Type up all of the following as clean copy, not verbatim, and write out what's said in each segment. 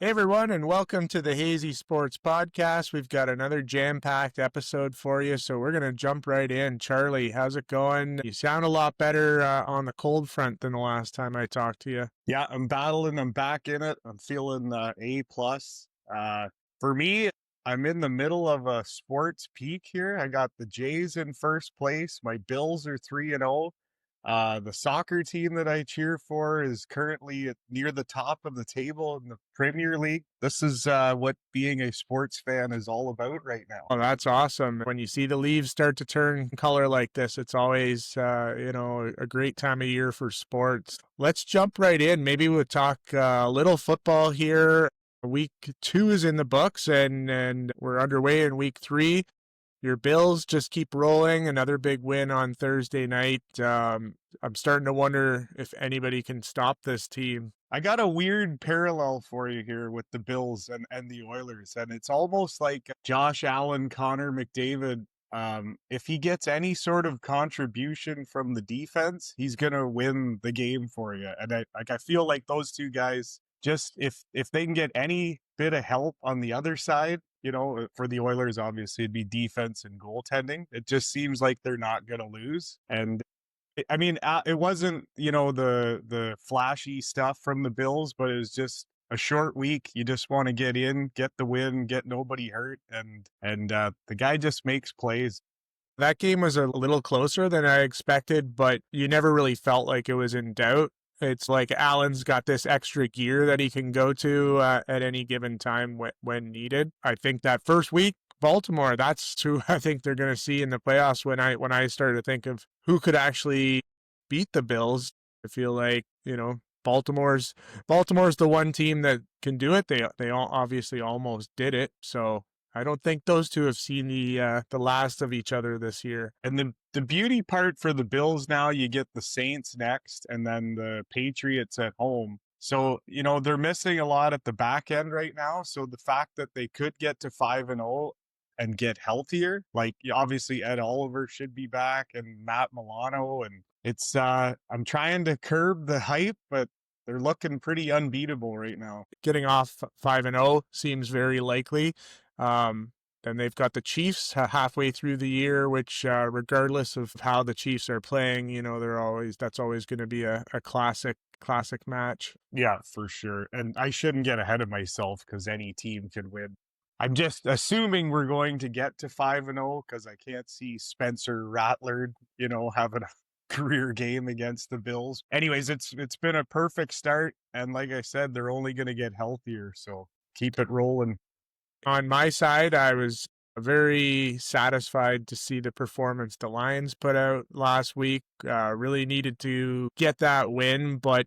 Hey everyone, and welcome to the Hazy Sports Podcast. We've got another jam-packed episode for you, so we're going to jump right in. Charlie, how's it going? You sound a lot better on the cold front than the last time I talked to you. Yeah, I'm battling. I'm back in it. I'm feeling A plus. For me, I'm in the middle of a sports peak here. I got the Jays in first place. My Bills are 3-0. The soccer team that I cheer for is currently near the top of the table in the Premier League. This is what being a sports fan is all about right now. Oh, that's awesome. When you see the leaves start to turn color like this, it's always, a great time of year for sports. Let's jump right in. Maybe we'll talk a little football here. Week 2 is in the books, and we're underway in week 3. Your Bills just keep rolling. Another big win on Thursday night. I'm starting to wonder if anybody can stop this team. I got a weird parallel for you here with the Bills and the Oilers. And it's almost like Josh Allen, Connor McDavid. If he gets any sort of contribution from the defense, he's going to win the game for you. And I feel like those two guys, just if they can get any bit of help on the other side, for the Oilers, obviously it'd be defense and goaltending. It just seems like they're not going to lose. And I mean, it wasn't, the flashy stuff from the Bills, but it was just a short week. You just want to get in, get the win, get nobody hurt, and the guy just makes plays. That game was a little closer than I expected, but you never really felt like it was in doubt. It's like Allen's got this extra gear that he can go to at any given time when needed. I think that first week, Baltimore, that's who I think they're going to see in the playoffs. When I started to think of who could actually beat the Bills, I feel like Baltimore's the one team that can do it. They all obviously almost did it, so I don't think those two have seen the last of each other this year. And the beauty part for the Bills now, you get the Saints next and then the Patriots at home. So, they're missing a lot at the back end right now. So the fact that they could get to 5-0 and get healthier, like obviously Ed Oliver should be back and Matt Milano. And it's, I'm trying to curb the hype, but they're looking pretty unbeatable right now. Getting off 5-0 seems very likely. Then they've got the Chiefs halfway through the year, which, regardless of how the Chiefs are playing, that's always going to be a classic match. Yeah, for sure. And I shouldn't get ahead of myself because any team could win. I'm just assuming we're going to get to 5-0 because I can't see Spencer Rattler, having a career game against the Bills. Anyways, it's been a perfect start. And like I said, they're only going to get healthier. So keep it rolling. On my side, I was very satisfied to see the performance the Lions put out last week. Really needed to get that win, but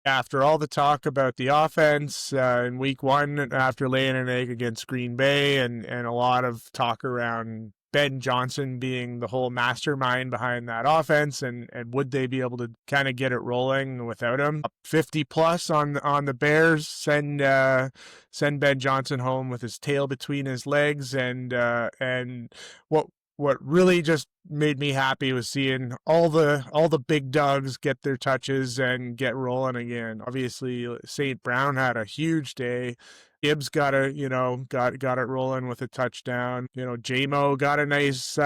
after all the talk about the offense in week 1, after laying an egg against Green Bay, and a lot of talk around Ben Johnson being the whole mastermind behind that offense, and would they be able to kind of get it rolling without him? 50 plus on the Bears, send Ben Johnson home with his tail between his legs, and what really just made me happy was seeing all the big dogs get their touches and get rolling again. Obviously, St. Brown had a huge day. Gibbs got it rolling with a touchdown. J-Mo got a nice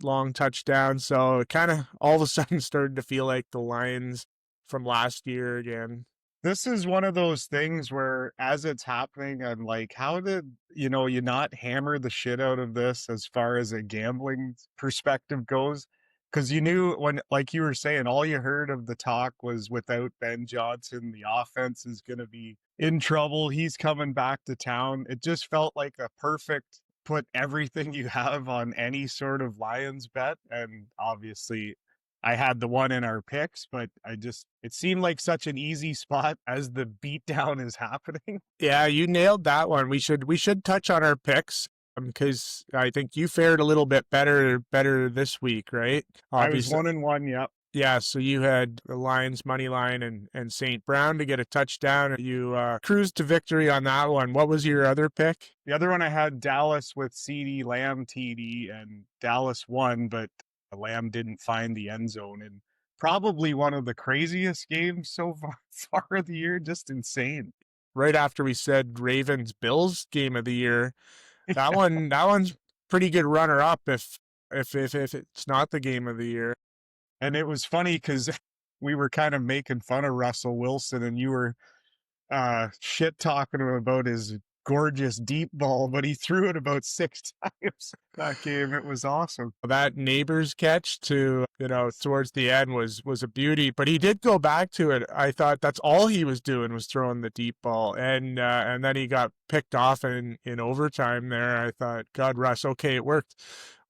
long touchdown. So it kind of all of a sudden started to feel like the Lions from last year again. This is one of those things where as it's happening, I'm like, how did, you not hammer the shit out of this as far as a gambling perspective goes? Because you knew when, like you were saying, all you heard of the talk was without Ben Johnson, the offense is going to be in trouble. He's coming back to town. It just felt like a perfect put everything you have on any sort of Lions bet. And obviously, I had the one in our picks, but it seemed like such an easy spot as the beatdown is happening. Yeah, you nailed that one. We should touch on our picks, because I think you fared a little bit better this week, right? Obviously, I was 1-1. Yep. Yeah, so you had the Lions money line and St. Brown to get a touchdown. You cruised to victory on that one. What was your other pick? The other one I had Dallas with CD Lamb TD, and Dallas won, but Lamb didn't find the end zone. And probably one of the craziest games so far of the year. Just insane. right after we said Ravens Bills game of the year. That one's pretty good runner up if it's not the game of the year. And it was funny because we were kind of making fun of Russell Wilson, and you were shit talking him about his gorgeous deep ball, but he threw it about 6 times that game. It was awesome. That neighbor's catch to, towards the end was a beauty, but he did go back to it. I thought that's all he was doing was throwing the deep ball, and then he got picked off in overtime there. I thought, God, Russ, okay, it worked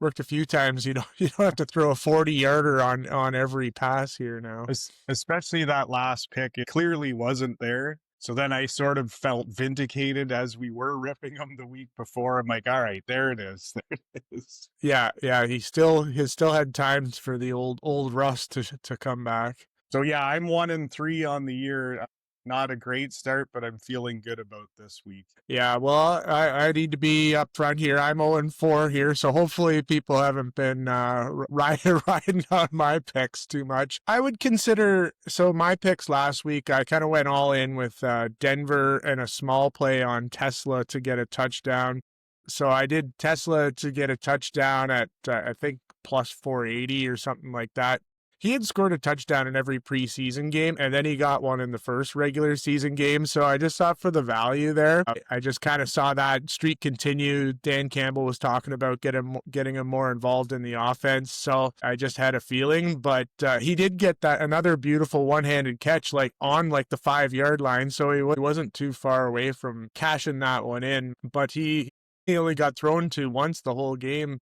a few times. You don't have to throw a 40-yarder on every pass here now. Especially that last pick, it clearly wasn't there. So then I sort of felt vindicated as we were ripping him the week before. I'm like, all right, there it is. There it is. Yeah. He still had times for the old Russ to come back. So yeah, I'm 1-3 on the year. Not a great start, but I'm feeling good about this week. Yeah, well, I need to be up front here. I'm 0-4 here, so hopefully people haven't been riding on my picks too much. I would consider, so my picks last week, I kind of went all in with Denver and a small play on Tesla to get a touchdown. So I did Tesla to get a touchdown at, I think, plus 480 or something like that. He had scored a touchdown in every preseason game, and then he got one in the first regular season game. So I just thought for the value there, I just kind of saw that streak continue. Dan Campbell was talking about getting him more involved in the offense. So I just had a feeling, but he did get that another beautiful one-handed catch, like on like the 5-yard line. So he wasn't too far away from cashing that one in, but he only got thrown to once the whole game.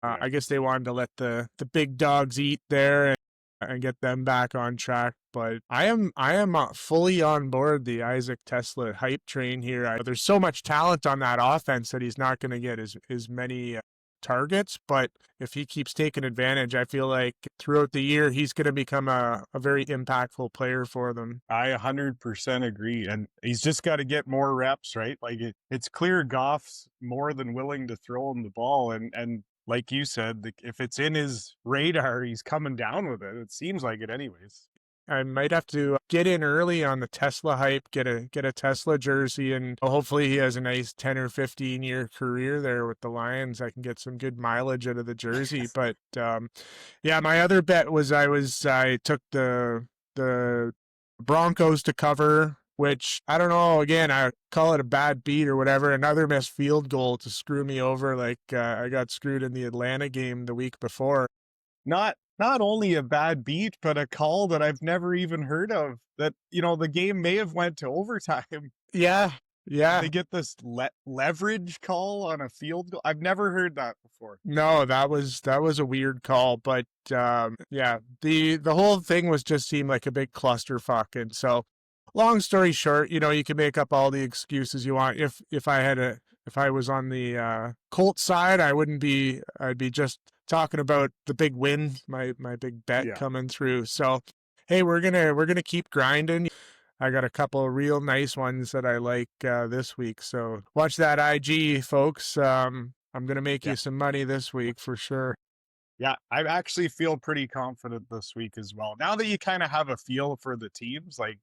I guess they wanted to let the big dogs eat there and get them back on track. But I am fully on board the Isaac Tesla hype train here. There's so much talent on that offense that he's not going to get as many targets. But if he keeps taking advantage, I feel like throughout the year, he's going to become a very impactful player for them. I 100% agree. And he's just got to get more reps, right? Like it's clear Goff's more than willing to throw him the ball. And like you said, if it's in his radar, he's coming down with it. It seems like it anyways. I might have to get in early on the Tesla hype, get a Tesla jersey, and hopefully he has a nice 10 or 15 year career there with the Lions. I can get some good mileage out of the jersey. But yeah, my other bet was I took the Broncos to cover, which I don't know, again, I call it a bad beat or whatever. Another missed field goal to screw me over like I got screwed in the Atlanta game the week before. Not only a bad beat, but a call that I've never even heard of. That, the game may have went to overtime. Yeah. They get this leverage call on a field goal. I've never heard that before. No, that was a weird call, but yeah, the whole thing just seemed like a big clusterfuck. And so, long story short, you can make up all the excuses you want. If I was on the Colts side, I'd be just talking about the big win, my big bet coming through. So, hey, we're gonna keep grinding. I got a couple of real nice ones that I like this week. So watch that IG, folks. I'm gonna make you some money this week for sure. Yeah, I actually feel pretty confident this week as well. Now that you kind of have a feel for the teams, like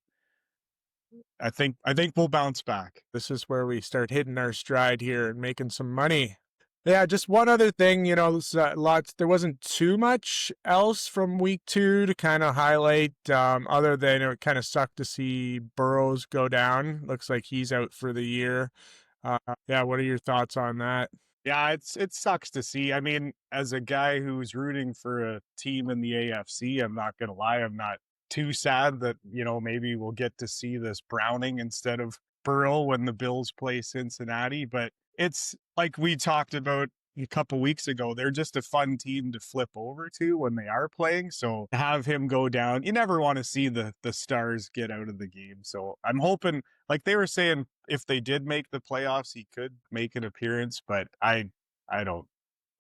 I think we'll bounce back. This is where we start hitting our stride here and making some money. Yeah, just one other thing, there wasn't too much else from week 2 to kind of highlight, other than it kind of sucked to see Burrows go down. Looks like he's out for the year. Yeah, what are your thoughts on that? Yeah, it sucks to see. I mean, as a guy who's rooting for a team in the AFC, I'm not going to lie, I'm not too sad that, maybe we'll get to see this Browning instead of Burrow when the Bills play Cincinnati, but it's like we talked about a couple weeks ago. They're just a fun team to flip over to when they are playing. So to have him go down, you never want to see the stars get out of the game. So I'm hoping, like they were saying, if they did make the playoffs, he could make an appearance, but I don't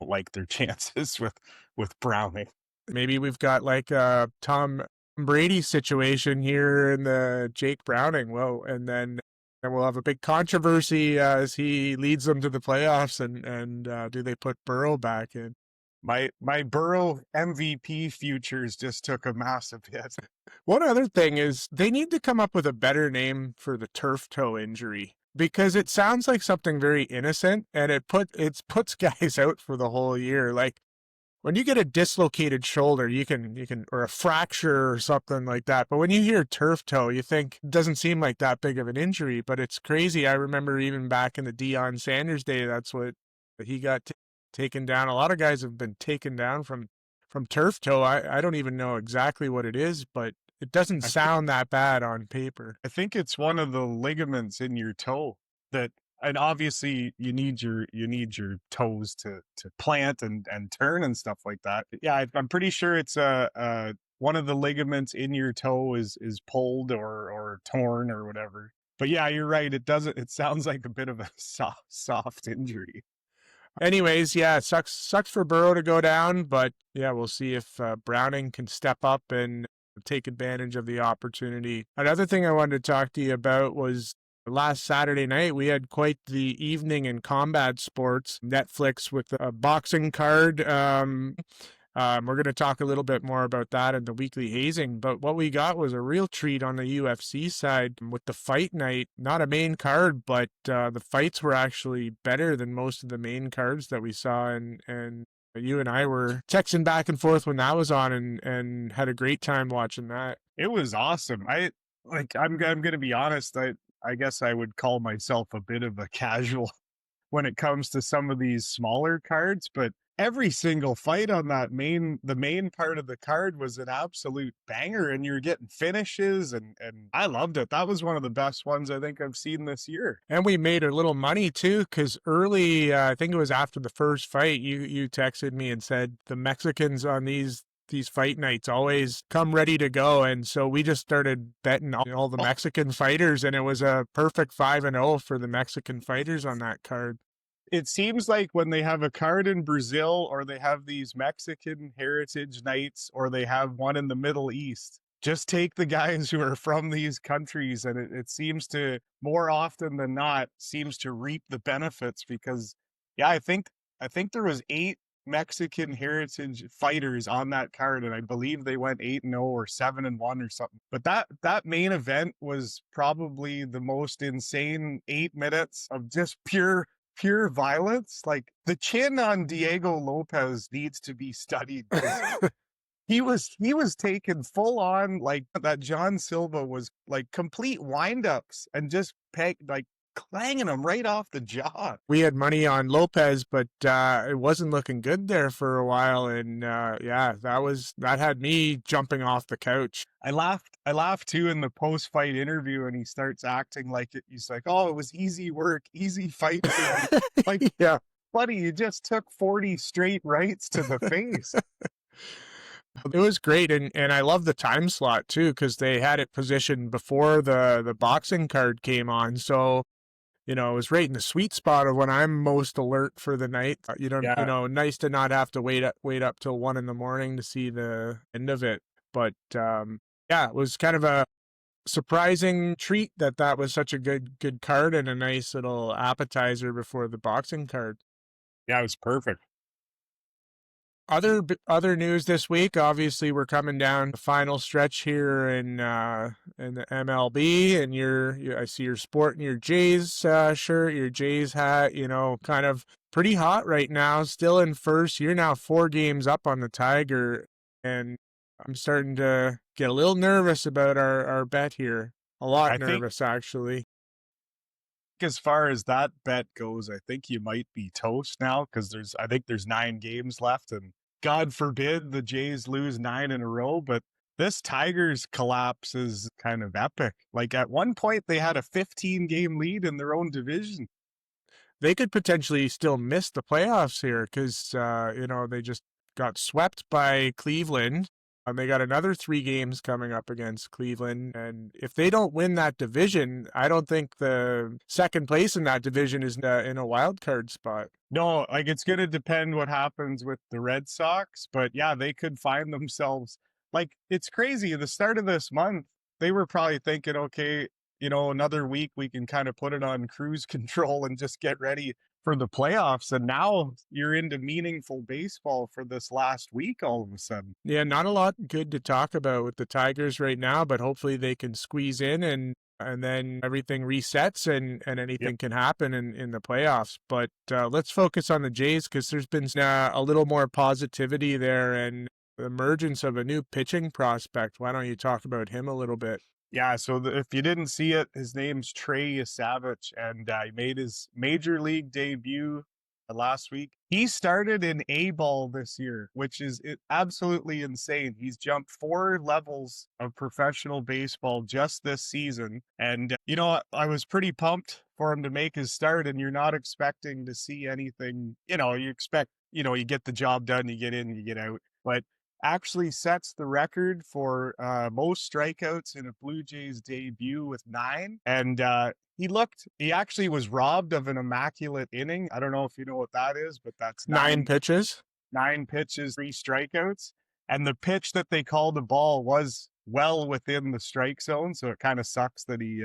like their chances with Browning. Maybe we've got like a Tom Brady situation here in the Jake Browning. Whoa, and then we'll have a big controversy as he leads them to the playoffs. And do they put Burrow back in? My Burrow MVP futures just took a massive hit. One other thing is they need to come up with a better name for the turf toe injury because it sounds like something very innocent and it puts guys out for the whole year. Like when you get a dislocated shoulder, you can or a fracture or something like that. But when you hear turf toe, you think it doesn't seem like that big of an injury, but it's crazy. I remember even back in the Deion Sanders day, that's what he got taken down. A lot of guys have been taken down from turf toe. I don't even know exactly what it is, but it doesn't I think sound that bad on paper. I think it's one of the ligaments in your toe that, and obviously you need your toes to plant and turn and stuff like that. Yeah, I'm pretty sure it's one of the ligaments in your toe is pulled or torn or whatever. But yeah, you're right. It sounds like a bit of a soft injury. Anyways, yeah, it sucks for Burrow to go down, but yeah, we'll see if Browning can step up and take advantage of the opportunity. Another thing I wanted to talk to you about was last Saturday night, we had quite the evening in combat sports. Netflix with a boxing card. We're going to talk a little bit more about that in the weekly hazing, but what we got was a real treat on the UFC side with the fight night. Not a main card, but the fights were actually better than most of the main cards that we saw, and you and I were texting back and forth when that was on, and had a great time watching that. It was awesome. I'm going to be honest. I guess I would call myself a bit of a casual when it comes to some of these smaller cards, but every single fight on the main part of the card was an absolute banger, and you're getting finishes, and I loved it. That was one of the best ones I think I've seen this year. And we made a little money too, because early, I think it was after the first fight, you texted me and said the Mexicans on these fight nights always come ready to go, and so we just started betting all the Mexican fighters, and it was a perfect 5-0 for the Mexican fighters on that card. It seems like when they have a card in Brazil, or they have these Mexican heritage nights, or they have one in the Middle East, just take the guys who are from these countries, and it seems to, more often than not, seems to reap the benefits. Because yeah, I think there was 8 Mexican heritage fighters on that card, and I believe they went 8-0 or 7-1 or something. But that main event was probably the most insane 8 minutes of just pure violence. Like, the chin on Diego Lopez needs to be studied. He was taken full on, like that. John Silva was like complete windups and just clanging him right off the jaw. We had money on Lopez, but it wasn't looking good there for a while, and yeah, that had me jumping off the couch. I laughed too in the post-fight interview, and he starts acting like he's like, "Oh, it was easy work, easy fight." Like, yeah, buddy, you just took 40 straight rights to the face. It was great, and I love the time slot too, because they had it positioned before the boxing card came on, so it was right in the sweet spot of when I'm most alert for the night. Nice to not have to wait up till 1 a.m. to see the end of it. But yeah, it was kind of a surprising treat that was such a good card and a nice little appetizer before the boxing card. Yeah, it was perfect. Other news this week, obviously we're coming down the final stretch here in the MLB, and I see you're sporting your Jays shirt, your Jays hat, kind of pretty hot right now, still in first. You're now 4 games up on the Tiger, and I'm starting to get a little nervous about our bet here. A lot nervous, actually. As far as that bet goes, I think you might be toast now, because I think there's 9 games left, and God forbid the Jays lose 9 in a row. But this Tigers collapse is kind of epic. Like, at one point they had a 15-game lead in their own division. They could potentially still miss the playoffs here because they just got swept by Cleveland. They got another 3 games coming up against Cleveland, and if they don't win that division, I don't think the second place in that division is in a wild card spot. No, like, it's going to depend what happens with the Red Sox, but yeah, they could find themselves, like, it's crazy. At the start of this month, they were probably thinking, okay, another week we can kind of put it on cruise control and just get ready for the playoffs, and now you're into meaningful baseball for this last week all of a sudden. Yeah, not a lot good to talk about with the Tigers right now, but hopefully they can squeeze in and then everything resets and Yep. anything can happen in the playoffs. But let's focus on the Jays because there's been a little more positivity there and the emergence of a new pitching prospect. Why don't you talk about him a little bit? Yeah, so if you didn't see it, his name's Trey Yesavage, and he made his major league debut last week. He started in A-ball this year, which is absolutely insane. He's jumped 4 levels of professional baseball just this season. And, I was pretty pumped for him to make his start, and you're not expecting to see anything. You expect, you get the job done, you get in, you get out. But actually sets the record for most strikeouts in a Blue Jays debut with 9. And he actually was robbed of an immaculate inning. I don't know if you know what that is, but that's 9 pitches. 9 pitches, 3 strikeouts. And the pitch that they called the ball was well within the strike zone. So it kind of sucks that he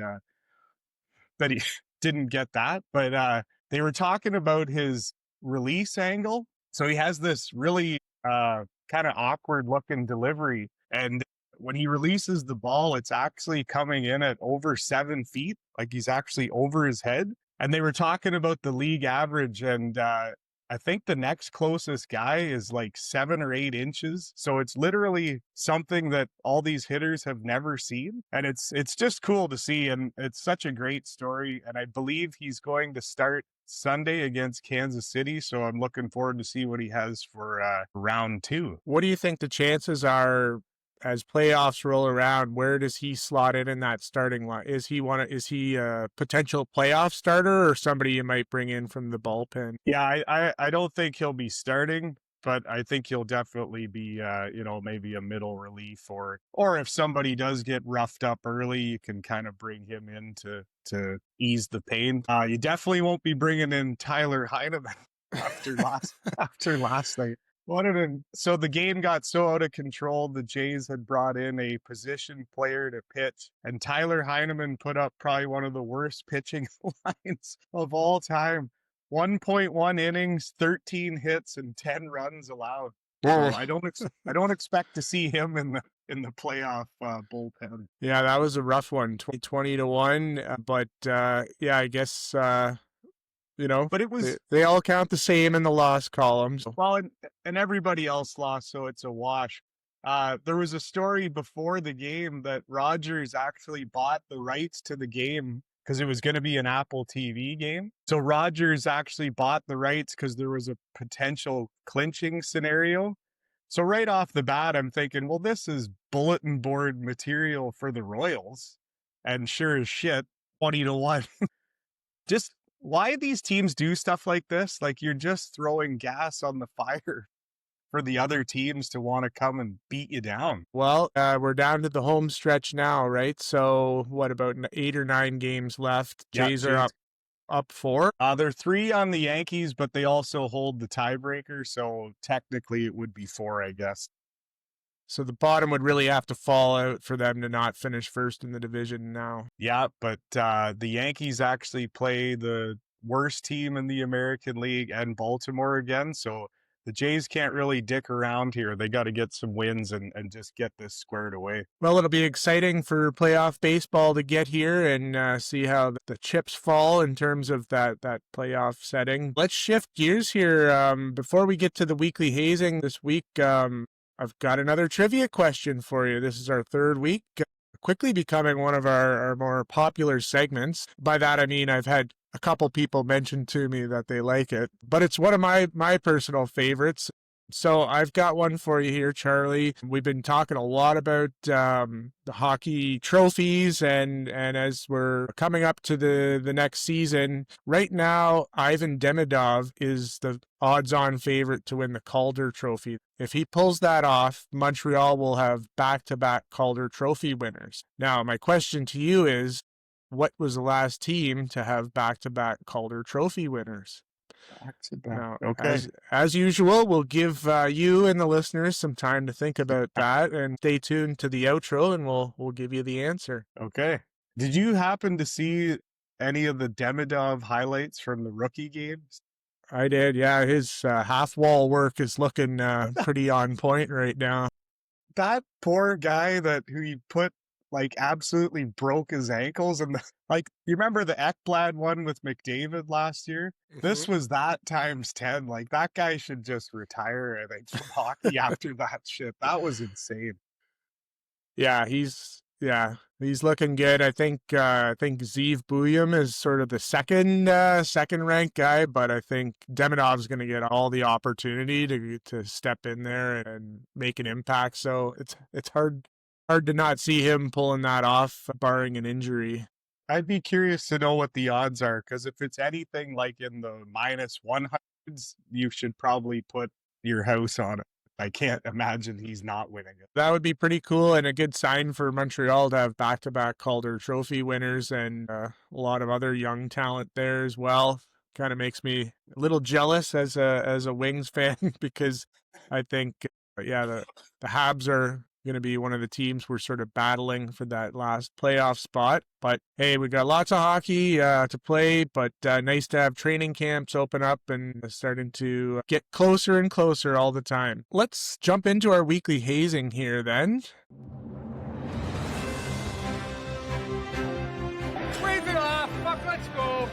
didn't get that. But they were talking about his release angle. So he has this really kind of awkward looking delivery. And when he releases the ball, it's actually coming in at over 7 feet. Like he's actually over his head. And they were talking about the league average. And I think the next closest guy is like 7 or 8 inches. So it's literally something that all these hitters have never seen. And it's just cool to see. And it's such a great story. And I believe he's going to start Sunday against Kansas City. So I'm looking forward to see what he has for round 2. What do you think the chances are as playoffs roll around? Where does he slot in that starting line? Is he a potential playoff starter or somebody you might bring in from the bullpen? Yeah, I don't think he'll be starting, but I think he'll definitely be maybe a middle relief, or if somebody does get roughed up early, you can kind of bring him in to ease the pain. You definitely won't be bringing in Tyler Heineman after last night. So the game got so out of control, the Jays had brought in a position player to pitch, and Tyler Heineman put up probably one of the worst pitching lines of all time. 1.1 innings, 13 hits, and 10 runs allowed. So I don't expect to see him in the playoff bullpen. Yeah, that was a rough one, 20-1. But yeah, I guess But it was they all count the same in the loss column. So. well, and everybody else lost, so it's a wash. There was a story before the game that Rogers actually bought the rights to the game because it was going to be an Apple TV game. So Rogers actually bought the rights because there was a potential clinching scenario. So right off the bat, I'm thinking, well, this is bulletin board material for the Royals. And sure as shit, 20-1. Just why these teams do stuff like this, like you're just throwing gas on the fire for the other teams to want to come and beat you down. Well, we're down to the home stretch now, right? So what, about 8 or 9 games left? Yeah, Jays are up 4. They're 3 on the Yankees, but they also hold the tiebreaker, so technically it would be 4, I guess. So the bottom would really have to fall out for them to not finish first in the division now. Yeah, but the Yankees actually play the worst team in the American League and Baltimore again, so the Jays can't really dick around here. They got to get some wins and just get this squared away. Well, it'll be exciting for playoff baseball to get here and see how the chips fall in terms of that playoff setting. Let's shift gears here. Before we get to the weekly hazing this week, I've got another trivia question for you. This is our 3rd week, quickly becoming one of our more popular segments. By that, I mean I've had a couple people mention to me that they like it, but it's one of my personal favorites. So I've got one for you here, Charlie. We've been talking a lot about the hockey trophies, and as we're coming up to the next season, right now, Ivan Demidov is the odds-on favorite to win the Calder Trophy. If he pulls that off, Montreal will have back-to-back Calder Trophy winners. Now, my question to you is, what was the last team to have back-to-back Calder Trophy winners? Now, okay. As usual, we'll give you and the listeners some time to think about that, and stay tuned to the outro, and we'll give you the answer. Okay. Did you happen to see any of the Demidov highlights from the rookie games? I did. Yeah, his half wall work is looking pretty on point right now. That poor guy who you put like absolutely broke his ankles, and like you remember the Ekblad one with McDavid last year? This was that times 10. Like that guy should just retire, I think, from hockey after that shit. That was insane. He's looking good. I think Zeev Buyum is sort of the second ranked guy, but I think Demonov's going to get all the opportunity to step in there and make an impact. So it's hard to not see him pulling that off, barring an injury. I'd be curious to know what the odds are, because if it's anything like in the minus 100s, you should probably put your house on it. I can't imagine he's not winning it. That would be pretty cool and a good sign for Montreal to have back-to-back Calder Trophy winners and a lot of other young talent there as well. Kind of makes me a little jealous as a Wings fan because I think, the Habs are going to be one of the teams we're sort of battling for that last playoff spot. But hey, we got lots of hockey to play, but nice to have training camps open up and starting to get closer and closer all the time. Let's jump into our weekly hazing here then. Wave it off. Fuck, let's go.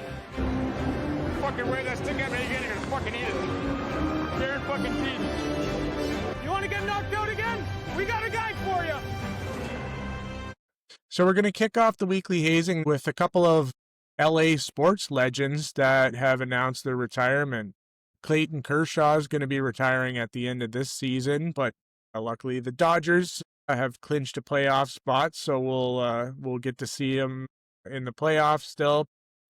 Fucking way that stick at me again, you're gonna fucking eat it. Bare fucking teeth. You wanna get knocked out again? We got a guy for you. So we're going to kick off the weekly hazing with a couple of LA sports legends that have announced their retirement. Clayton Kershaw is going to be retiring at the end of this season, but luckily the Dodgers have clinched a playoff spot, so we'll get to see him in the playoffs still.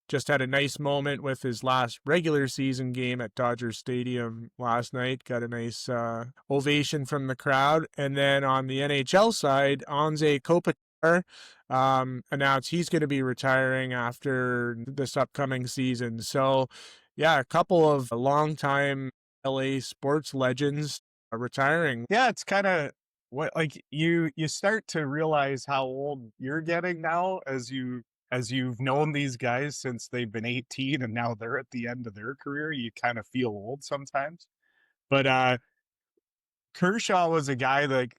Just had a nice moment with his last regular season game at Dodger Stadium last night. Got a nice ovation from the crowd. And then on the NHL side, Anze Kopitar announced he's going to be retiring after this upcoming season. So, yeah, a couple of longtime LA sports legends retiring. Yeah, it's kind of what, like, you start to realize how old you're getting now as you've known these guys since they've been 18 and now they're at the end of their career. You kind of feel old sometimes. But Kershaw was a guy that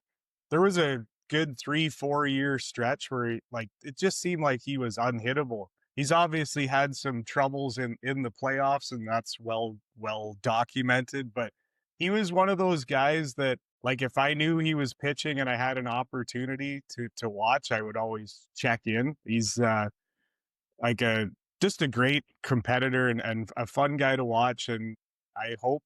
there was a good 3-4 year stretch where it just seemed like he was unhittable. He's obviously had some troubles in the playoffs, and that's well documented, but he was one of those guys that, like, if I knew he was pitching and I had an opportunity to watch, I would always check in. He's just a great competitor and a fun guy to watch, and I hope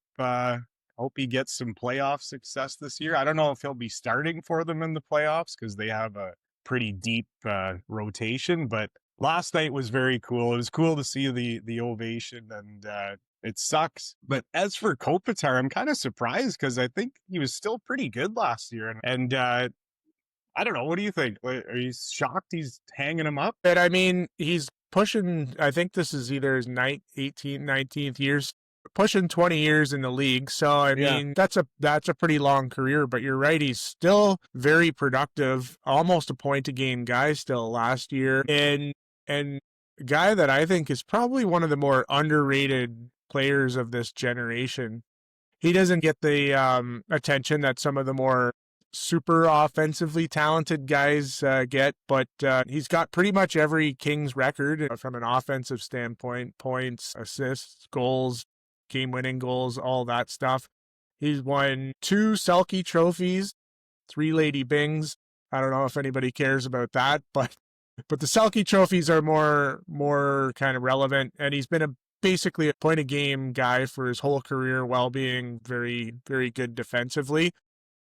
he gets some playoff success this year. I don't know if he'll be starting for them in the playoffs because they have a pretty deep rotation, but last night was very cool. It was cool to see the ovation, and it sucks. But as for Kopitar, I'm kind of surprised because I think he was still pretty good last year, and I don't know. What do you think? Are you shocked he's hanging him up? But I mean, he's pushing, I think this is either his 18th, 19th years, pushing 20 years in the league. So, I mean, that's a pretty long career, but you're right. He's still very productive, almost a point a game guy still last year. And a guy that I think is probably one of the more underrated players of this generation. He doesn't get the attention that some of the more super offensively talented guys get, but he's got pretty much every Kings record from an offensive standpoint: points, assists, goals, game-winning goals, all that stuff. He's won 2 Selke trophies, 3 Lady Bings. I don't know if anybody cares about that, but the Selke trophies are more kind of relevant, and he's been basically a point-a-game guy for his whole career while being very, very good defensively.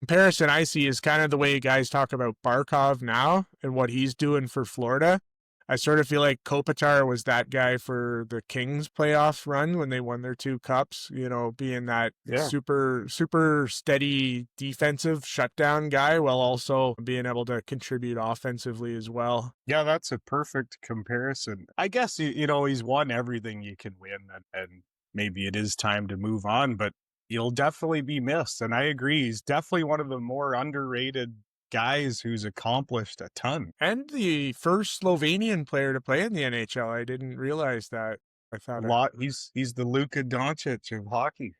Comparison I see is kind of the way guys talk about Barkov now and what he's doing for Florida. I sort of feel like Kopitar was that guy for the Kings playoff run when they won their 2 cups, being that super, super steady defensive shutdown guy while also being able to contribute offensively as well. Yeah, that's a perfect comparison. I guess, he's won everything you can win, and maybe it is time to move on, but he'll definitely be missed. And I agree, he's definitely one of the more underrated guys who's accomplished a ton. And the first Slovenian player to play in the NHL. I didn't realize that. I thought He's the Luka Doncic of hockey.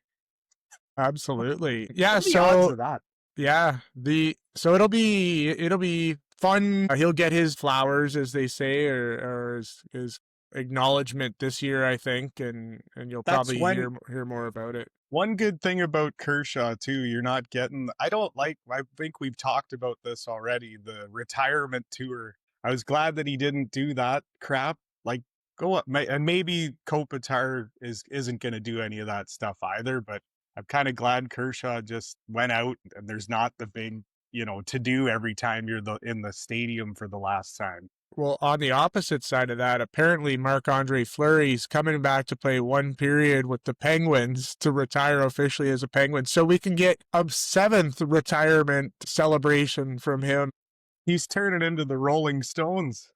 absolutely. Yeah. What are the odds So of that? yeah, so it'll be fun. He'll get his flowers, as they say, or his acknowledgement this year, I think, and you'll That's probably when hear more about it. one good thing about Kershaw too, you're not getting. I think we've talked about this already. The retirement tour. I was glad that he didn't do that crap. Like go up, and maybe Kopitar isn't going to do any of that stuff either. But I'm kind of glad Kershaw just went out, and there's not the big to do every time you're in the stadium for the last time. Well, on the opposite side of that, apparently Marc-Andre Fleury's coming back to play one period with the Penguins to retire officially as a Penguin. So we can get a 7th retirement celebration from him. He's turning into the Rolling Stones.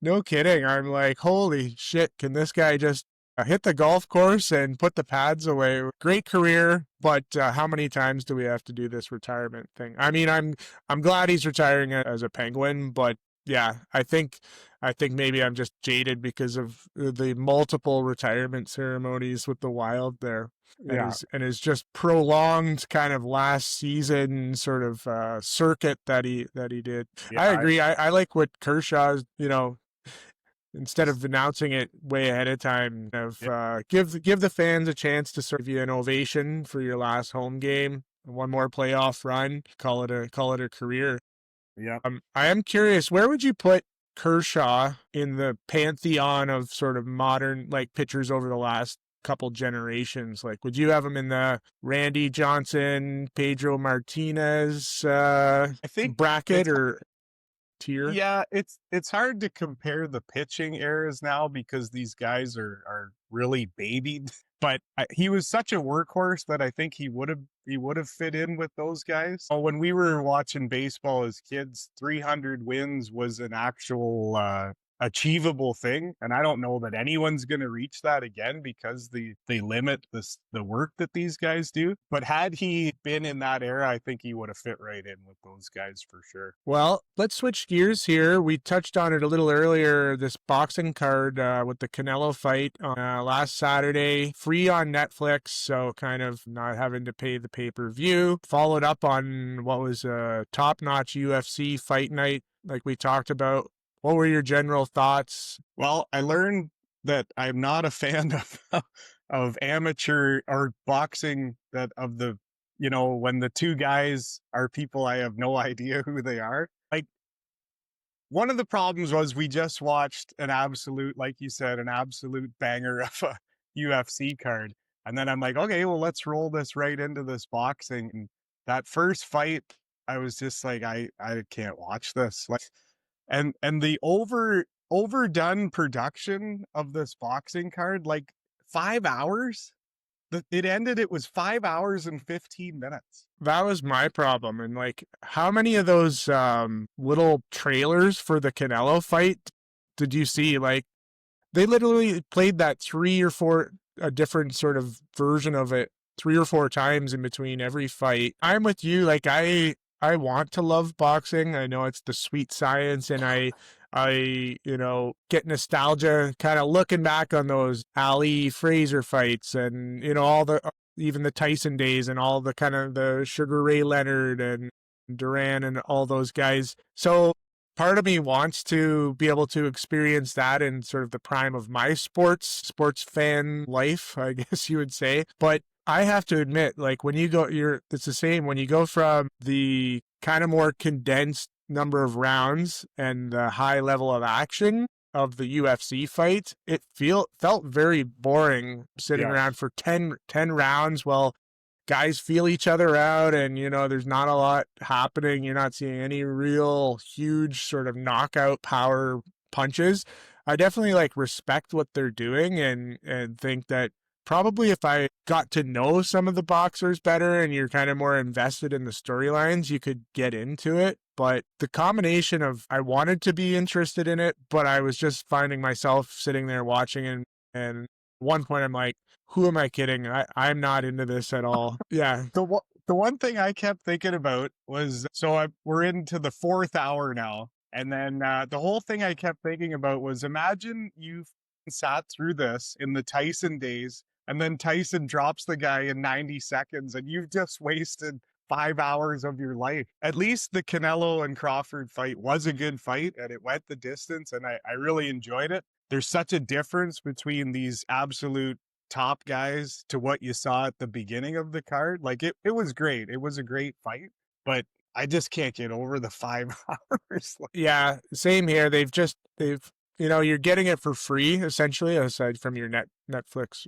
No kidding. I'm like, holy shit, can this guy just hit the golf course and put the pads away? Great career, but how many times do we have to do this retirement thing? I mean, I'm glad he's retiring as a Penguin, but yeah, I think maybe I'm just jaded because of the multiple retirement ceremonies with the Wild there. Yeah. And his just prolonged kind of last season sort of circuit that he did. Yeah, I agree. I like what Kershaw's, instead of announcing it way ahead of time, give the fans a chance to sort of give you an ovation for your last home game, one more playoff run, call it a career. Yeah. I am curious, where would you put Kershaw in the pantheon of sort of modern pitchers over the last couple generations? Like, would you have him in the Randy Johnson, Pedro Martinez I think bracket or tier? Yeah, it's hard to compare the pitching eras now because these guys are really babied. But he was such a workhorse that I think he would have fit in with those guys. When we were watching baseball as kids, 300 wins was an actual achievable thing, and I don't know that anyone's going to reach that again because they limit the work that these guys do. But had he been in that era, I think he would have fit right in with those guys for sure. Well, let's switch gears here. We touched on it a little earlier, this boxing card with the Canelo fight last Saturday, free on Netflix, so kind of not having to pay the pay-per-view. Followed up on what was a top-notch UFC fight night like we talked about. What were your general thoughts? Well, I learned that I'm not a fan of amateur or boxing when the two guys are people I have no idea who they are. Like, one of the problems was we just watched an absolute, like you said, an absolute banger of a UFC card. And then I'm like, okay, well, let's roll this right into this boxing. And that first fight, I was just like, I can't watch this. And the overdone production of this boxing card, 5 hours. It was 5 hours and 15 minutes. That was my problem. And how many of those little trailers for the Canelo fight did you see? They literally played that 3 or 4 a different sort of version of it 3 or 4 times in between every fight. I'm with you. I want to love boxing. I know it's the sweet science, and I get nostalgia kind of looking back on those Ali Fraser fights and, even the Tyson days and all the kind of the Sugar Ray Leonard and Duran and all those guys. So part of me wants to be able to experience that in sort of the prime of my sports fan life, I guess you would say. But I have to admit, when you go, it's the same when you go from the kind of more condensed number of rounds and the high level of action of the UFC fight. It felt very boring sitting around for 10 rounds while guys feel each other out and, there's not a lot happening. You're not seeing any real huge sort of knockout power punches. I definitely respect what they're doing and think that probably if I got to know some of the boxers better and you're kind of more invested in the storylines, you could get into it. But the combination of I wanted to be interested in it, but I was just finding myself sitting there watching and at one point I'm like, who am I kidding? I'm not into this at all. Yeah. The one thing I kept thinking about was, we're into the 4th hour now. And then the whole thing I kept thinking about was, imagine you sat through this in the Tyson days, and then Tyson drops the guy in 90 seconds, and you've just wasted 5 hours of your life. At least the Canelo and Crawford fight was a good fight, and it went the distance, and I really enjoyed it. There's such a difference between these absolute top guys to what you saw at the beginning of the card. Like it was great. It was a great fight, but I just can't get over the 5 hours. Yeah, same here. You're getting it for free essentially, aside from your Netflix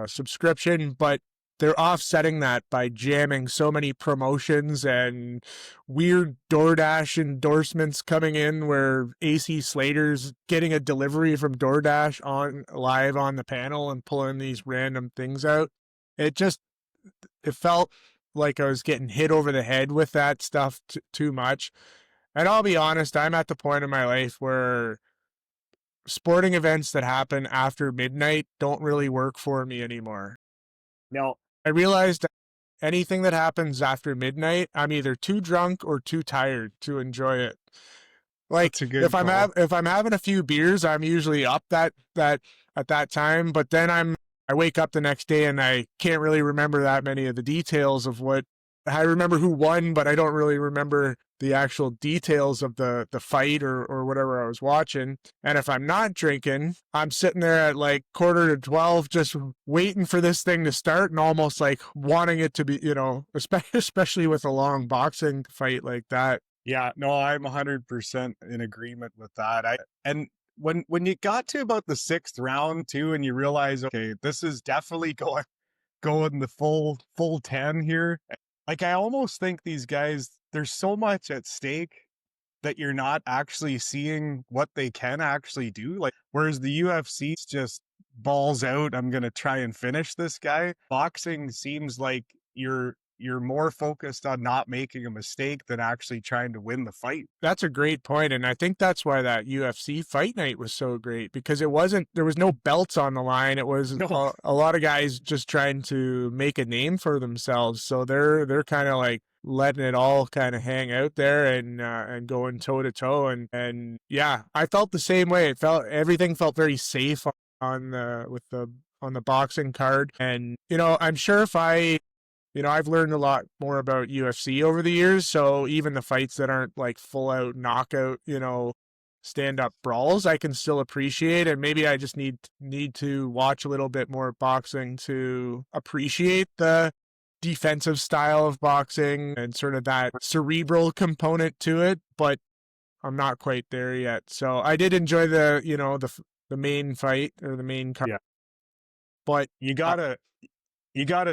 subscription, but they're offsetting that by jamming so many promotions and weird DoorDash endorsements coming in where AC Slater's getting a delivery from DoorDash on live on the panel and pulling these random things out. It felt like I was getting hit over the head with that stuff too much. And I'll be honest, I'm at the point in my life where sporting events that happen after midnight don't really work for me anymore. No, I realized anything that happens after midnight, I'm either too drunk or too tired to enjoy it. Like that's a good if call. if I'm having a few beers, I'm usually up that at that time, but then I wake up the next day and I can't really remember that many of the details of what I remember who won, but I don't really remember the actual details of the fight or whatever I was watching. And if I'm not drinking, I'm sitting there at like 11:45 just waiting for this thing to start and almost like wanting it to be, especially with a long boxing fight like that. Yeah, no, I'm 100% in agreement with that. And when you got to about the 6th round too, and you realize, okay, this is definitely going the full 10 here. Like I almost think these guys, there's so much at stake that you're not actually seeing what they can actually do. Like whereas the UFC just balls out, I'm gonna try and finish this guy. Boxing seems like you're more focused on not making a mistake than actually trying to win the fight. That's a great point, and I think that's why that UFC fight night was so great, because there was no belts on the line. It was a lot of guys just trying to make a name for themselves, so they're kind of like letting it all kind of hang out there and going toe to toe, and yeah, I felt the same way. Everything felt very safe on the boxing card, and I'm sure if I've learned a lot more about UFC over the years, so even the fights that aren't like full out knockout, stand-up brawls, I can still appreciate, and maybe I just need to watch a little bit more boxing to appreciate the defensive style of boxing and sort of that cerebral component to it, but I'm not quite there yet. So I did enjoy the main fight or the main card. Yeah. But you gotta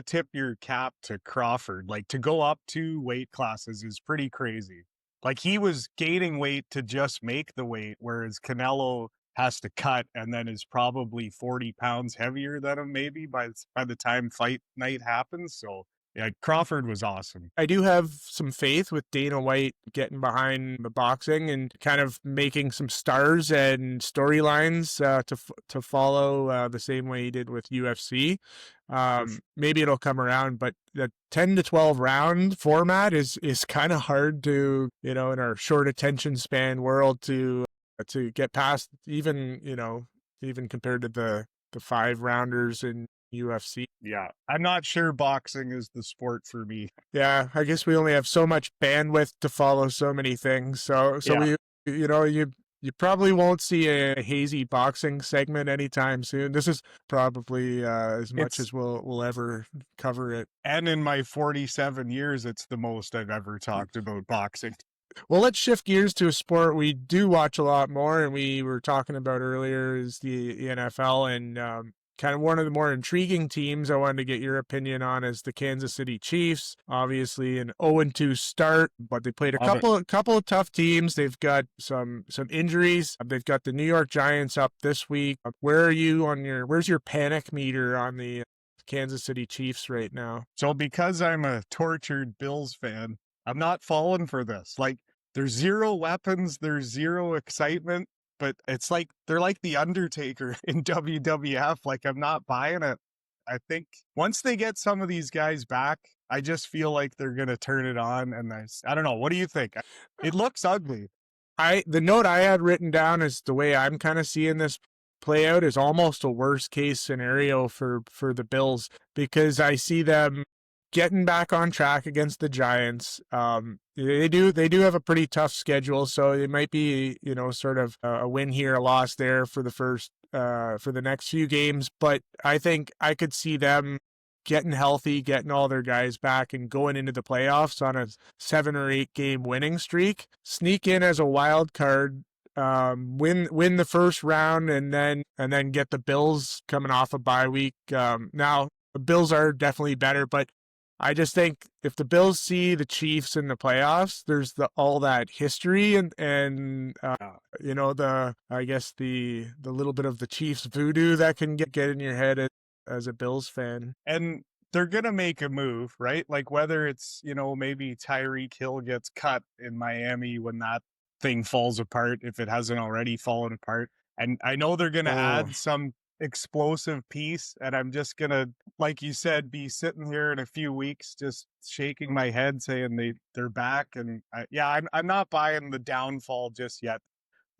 tip your cap to Crawford. Like to go up 2 weight classes is pretty crazy. Like he was gaining weight to just make the weight, whereas Canelo has to cut and then is probably 40 pounds heavier than him maybe by the time fight night happens. So yeah, Crawford was awesome. I do have some faith with Dana White getting behind the boxing and kind of making some stars and storylines to follow the same way he did with UFC. Maybe it'll come around, but the 10 to 12 round format is kind of hard to, in our short attention span world to get past, even compared to the 5 rounders in UFC. Yeah, I'm not sure boxing is the sport for me. Yeah, I guess we only have so much bandwidth to follow so many things. So yeah. You probably won't see a hazy boxing segment anytime soon. This is probably as much as we'll ever cover it. And in my 47 years, it's the most I've ever talked about boxing. Well, let's shift gears to a sport we do watch a lot more, and we were talking about earlier is the NFL, and kind of one of the more intriguing teams I wanted to get your opinion on is the Kansas City Chiefs. Obviously an 0-2 start, but they played a couple of tough teams. They've got some injuries. They've got the New York Giants up this week. Where are you where's your panic meter on the Kansas City Chiefs right now? So because I'm a tortured Bills fan, I'm not falling for this. Like there's 0 weapons, there's 0 excitement. But it's like they're like the Undertaker in WWF. Like I'm not buying it. I think once they get some of these guys back, I just feel like they're gonna turn it on. And I don't know. What do you think? It looks ugly. The note I had written down is the way I'm kind of seeing this play out is almost a worst case scenario for the Bills, because I see them getting back on track against the Giants. They do have a pretty tough schedule, so it might be, sort of a win here, a loss there for the next few games. But I think I could see them getting healthy, getting all their guys back, and going into the playoffs on a 7 or 8 game winning streak. Sneak in as a wild card, win the first round, and then get the Bills coming off a bye week. Now the Bills are definitely better, but I just think if the Bills see the Chiefs in the playoffs, there's all that history and I guess the little bit of the Chiefs voodoo that can get in your head as a Bills fan. And they're going to make a move, right? Like whether it's, maybe Tyreek Hill gets cut in Miami when that thing falls apart, if it hasn't already fallen apart. And I know they're going to add some explosive piece, and I'm just going to, like you said, be sitting here in a few weeks just shaking my head saying they're back. And I'm not buying the downfall just yet.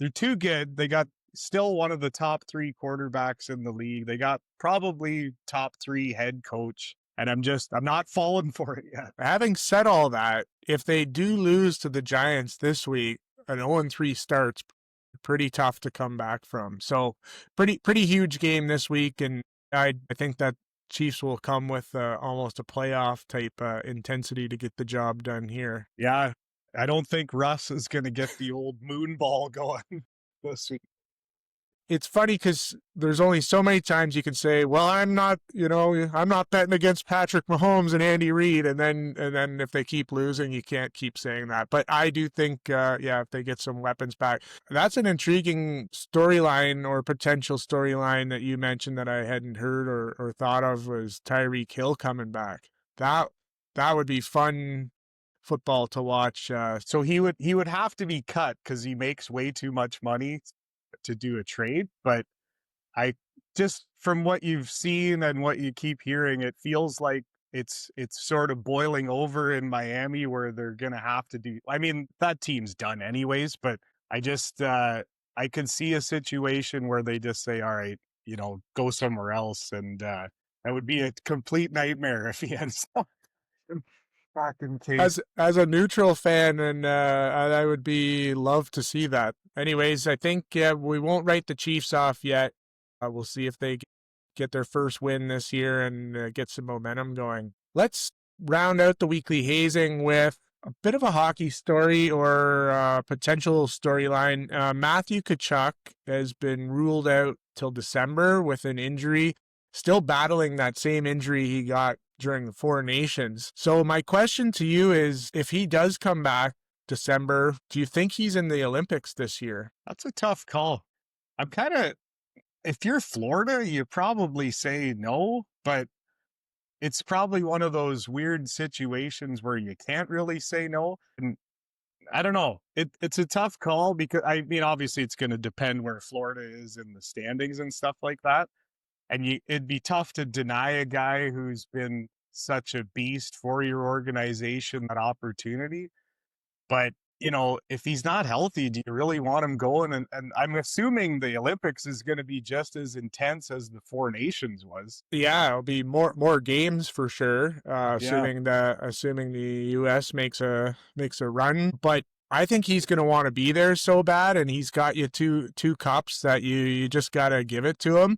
They're too good. They got still one of the top 3 quarterbacks in the league. They got probably top 3 head coach, and I'm not falling for it yet. Having said all that, if they do lose to the Giants this week, an 0-3 start's pretty tough to come back from. So pretty huge game this week, and I think that Chiefs will come with almost a playoff type intensity to get the job done here. Yeah, I don't think Russ is going to get the old moon ball going this week. It's funny because there's only so many times you can say, well, I'm not betting against Patrick Mahomes and Andy Reid. And then if they keep losing, you can't keep saying that. But I do think, if they get some weapons back, that's an intriguing storyline or potential storyline that you mentioned that I hadn't heard or thought of, was Tyreek Hill coming back. That would be fun football to watch. So he would have to be cut because he makes way too much money to do a trade, but I just, from what you've seen and what you keep hearing, it feels like it's sort of boiling over in Miami where they're gonna have to do, I mean, that team's done anyways, but I just I could see a situation where they just say, all right, go somewhere else, and that would be a complete nightmare if he ends up back in case. As a neutral fan, and I would love to see that. Anyways, I think we won't write the Chiefs off yet. We'll see if they get their first win this year and get some momentum going. Let's round out the weekly hazing with a bit of a hockey story or potential storyline. Matthew Tkachuk has been ruled out till December with an injury, still battling that same injury he got during the Four Nations. So my question to you is, if he does come back December, do you think he's in the Olympics this year? That's a tough call. If you're Florida, you probably say no, but it's probably one of those weird situations where you can't really say no. And I don't know. It's a tough call because, I mean, obviously it's going to depend where Florida is in the standings and stuff like that. And it'd be tough to deny a guy who's been such a beast for your organization that opportunity. But, if he's not healthy, do you really want him going? And I'm assuming the Olympics is going to be just as intense as the Four Nations was. Yeah, it'll be more games for sure. Assuming the US makes a run. But I think he's going to want to be there so bad, and he's got you two cups that you just got to give it to him.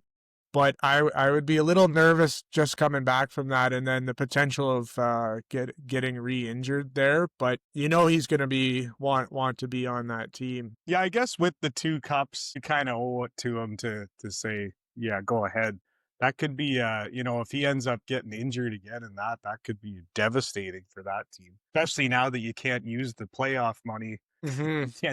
But I would be a little nervous just coming back from that, and then the potential of getting re-injured there. But he's going to want to be on that team. Yeah, I guess with the 2 cups, you kind of owe it to him to say, yeah, go ahead. That could be, if he ends up getting injured again in that could be devastating for that team, especially now that you can't use the playoff money. Mm-hmm.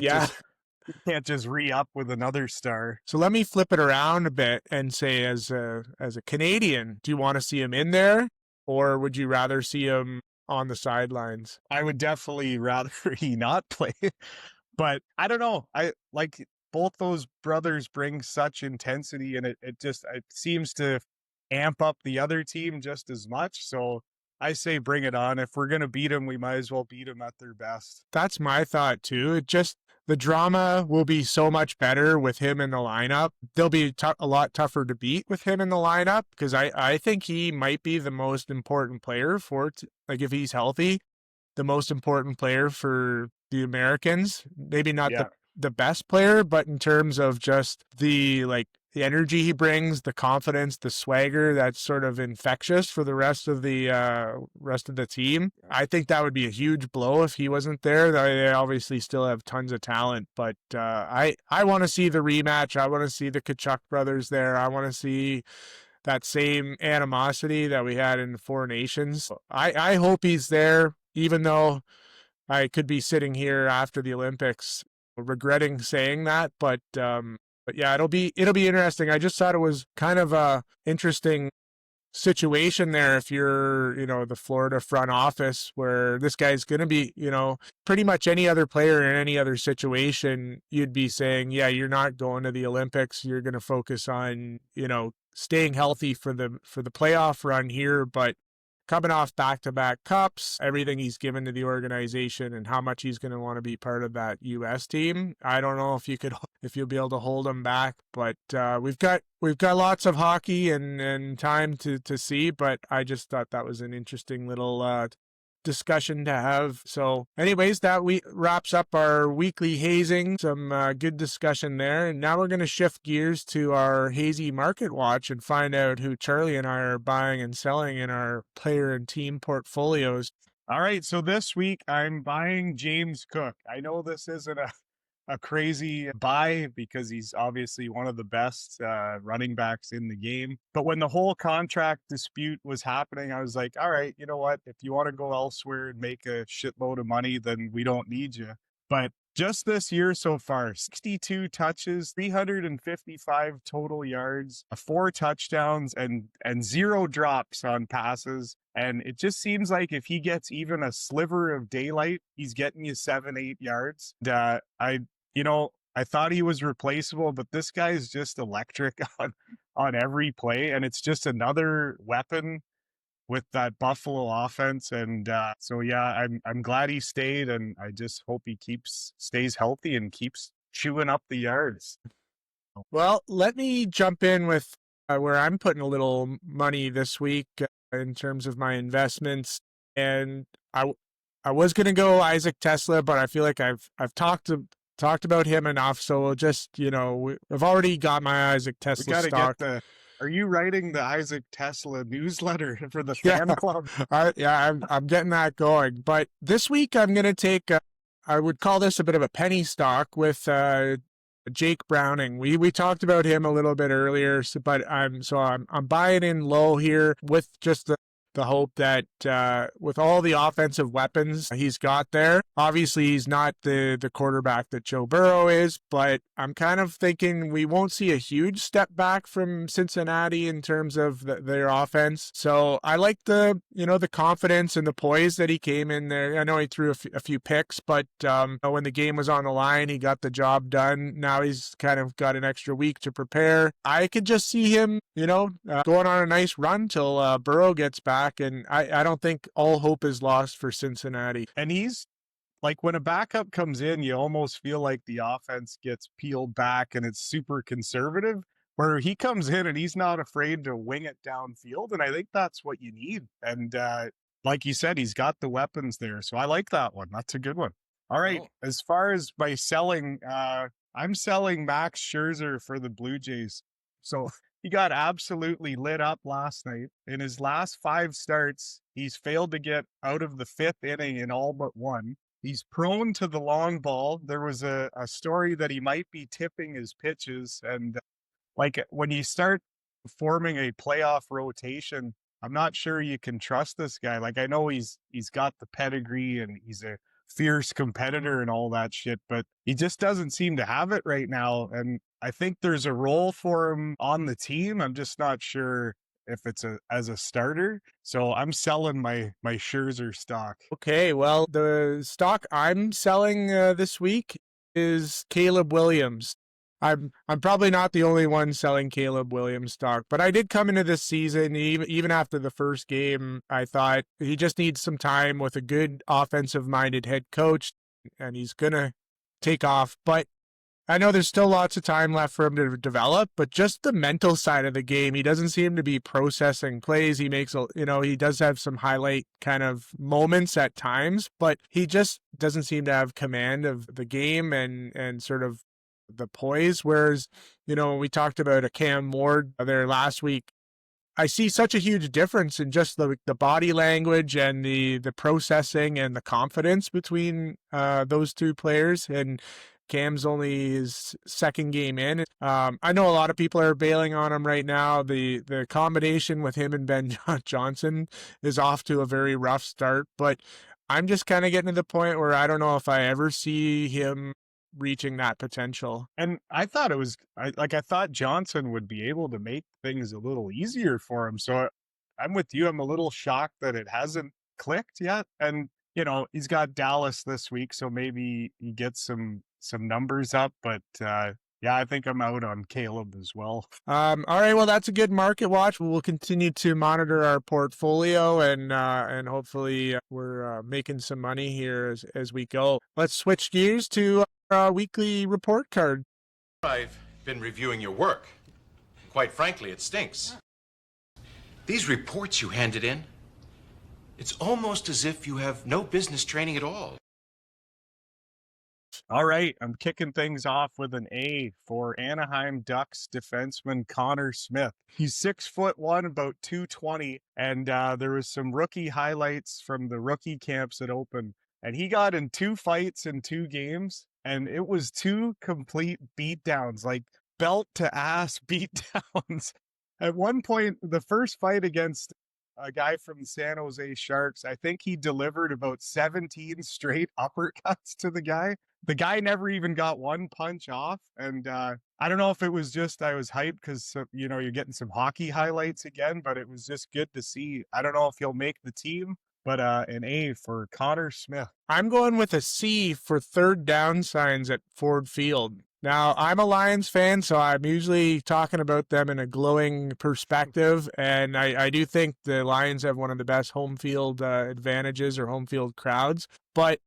You can't just re-up with another star. So let me flip it around a bit and say, as a Canadian, do you want to see him in there, or would you rather see him on the sidelines? I would definitely rather he not play, but I don't know. I like both those brothers bring such intensity, and it seems to amp up the other team just as much. So I say bring it on. If we're going to beat them, we might as well beat them at their best. That's my thought too. It just, the drama will be so much better with him in the lineup. They'll be a lot tougher to beat with him in the lineup because I think he might be the most important player like if he's healthy, the most important player for the Americans. Maybe not the best player, but in terms of just the energy he brings, the confidence, the swagger that's sort of infectious for the rest of the team. I think that would be a huge blow if he wasn't there. They obviously still have tons of talent, but I want to see the rematch. I want to see the Tkachuk brothers there. I want to see that same animosity that we had in the Four Nations. I hope he's there, even though I could be sitting here after the Olympics regretting saying that, but yeah, it'll be interesting. I just thought it was kind of a interesting situation there if you're, the Florida front office, where this guy's going to be, pretty much any other player in any other situation, you'd be saying, yeah, you're not going to the Olympics. You're going to focus on, staying healthy for the playoff run here, but coming off back-to-back cups, everything he's given to the organization and how much he's going to want to be part of that U.S. team. I don't know if you'll be able to hold him back, but we've got lots of hockey and time to see, but I just thought that was an interesting little discussion to have. So anyways, that wraps up our weekly hazing. Some good discussion there. And now we're going to shift gears to our hazy market watch and find out who Charlie and I are buying and selling in our player and team portfolios. All right, so this week I'm buying James Cook. I know this isn't a crazy buy because he's obviously one of the best running backs in the game. But when the whole contract dispute was happening, I was like, all right, you know what? If you want to go elsewhere and make a shitload of money, then we don't need you. But just this year so far, 62 touches, 355 total yards, 4 touchdowns, and 0 drops on passes. And it just seems like if he gets even a sliver of daylight, he's getting you 7-8 yards. I thought he was replaceable, but this guy is just electric on every play. And it's just another weapon with that Buffalo offense. And so, yeah, I'm glad he stayed, and I just hope he stays healthy and keeps chewing up the yards. Well, let me jump in with where I'm putting a little money this week in terms of my investments. And I was going to go Isaac Tesla, but I feel like I've talked about him enough. So we'll just, I've already got my Isaac Tesla stock. Are you writing the Isaac Tesla newsletter for the fan club? I'm getting that going. But this week I'm going to take, I would call this a bit of a penny stock with Jake Browning. We talked about him a little bit earlier, but I'm buying in low here with just the hope that with all the offensive weapons he's got there, obviously he's not the quarterback that Joe Burrow is, but I'm kind of thinking we won't see a huge step back from Cincinnati in terms of their offense. So I like the confidence and the poise that he came in there. I know he threw a few picks, but when the game was on the line, he got the job done. Now he's kind of got an extra week to prepare. I could just see him, going on a nice run till Burrow gets back. And I don't think all hope is lost for Cincinnati. And he's like, when a backup comes in, you almost feel like the offense gets peeled back and it's super conservative, where he comes in and he's not afraid to wing it downfield. And I think that's what you need. And like you said, he's got the weapons there. So I like that one. That's a good one. All right. Oh. As far as my selling, I'm selling Max Scherzer for the Blue Jays. So he got absolutely lit up last night. In his last 5 starts, he's failed to get out of the 5th inning in all but one. He's prone to the long ball. There was a story that he might be tipping his pitches. And when you start forming a playoff rotation, I'm not sure you can trust this guy. I know he's got the pedigree and he's a fierce competitor and all that shit, but he just doesn't seem to have it right now. And I think there's a role for him on the team. I'm just not sure if it's as a starter. So I'm selling my Scherzer stock. Okay, well, the stock I'm selling this week is Caleb Williams. I'm probably not the only one selling Caleb Williams stock, but I did come into this season, even after the first game, I thought he just needs some time with a good offensive-minded head coach, and he's going to take off. But I know there's still lots of time left for him to develop, but just the mental side of the game, he doesn't seem to be processing plays. He makes, he does have some highlight kind of moments at times, but he just doesn't seem to have command of the game and sort of the poise. Whereas, when we talked about a Cam Ward there last week, I see such a huge difference in just the body language and the processing and the confidence between those two players. And Cam's only his second game in. I know a lot of people are bailing on him right now. The combination with him and Ben Johnson is off to a very rough start, but I'm just kind of getting to the point where I don't know if I ever see him reaching that potential. And I thought I thought Johnson would be able to make things a little easier for him. So I'm with you. I'm a little shocked that it hasn't clicked yet. And, he's got Dallas this week, so maybe he gets some numbers up. But yeah, I think I'm out on Caleb as well. All right, well, that's a good market watch. We'll continue to monitor our portfolio, and hopefully we're making some money here as we go. Let's switch gears to our weekly report card. I've been reviewing your work. Quite frankly, it stinks. These reports you handed in, it's almost as if you have no business training at all. All right, I'm kicking things off with an A for Anaheim Ducks defenseman Connor Smith. He's 6'1", about 220, and there was some rookie highlights from the rookie camps that opened, and he got in 2 fights in 2 games, and it was 2 complete beatdowns, like belt to ass beatdowns. At one point, the first fight against a guy from the San Jose Sharks, I think he delivered about 17 straight uppercuts to the guy. The guy never even got one punch off. And I don't know if it was just I was hyped because, you're getting some hockey highlights again, but it was just good to see. I don't know if he'll make the team, but an A for Connor Smith. I'm going with a C for third down signs at Ford Field. Now, I'm a Lions fan, so I'm usually talking about them in a glowing perspective, and I do think the Lions have one of the best home field advantages or home field crowds, but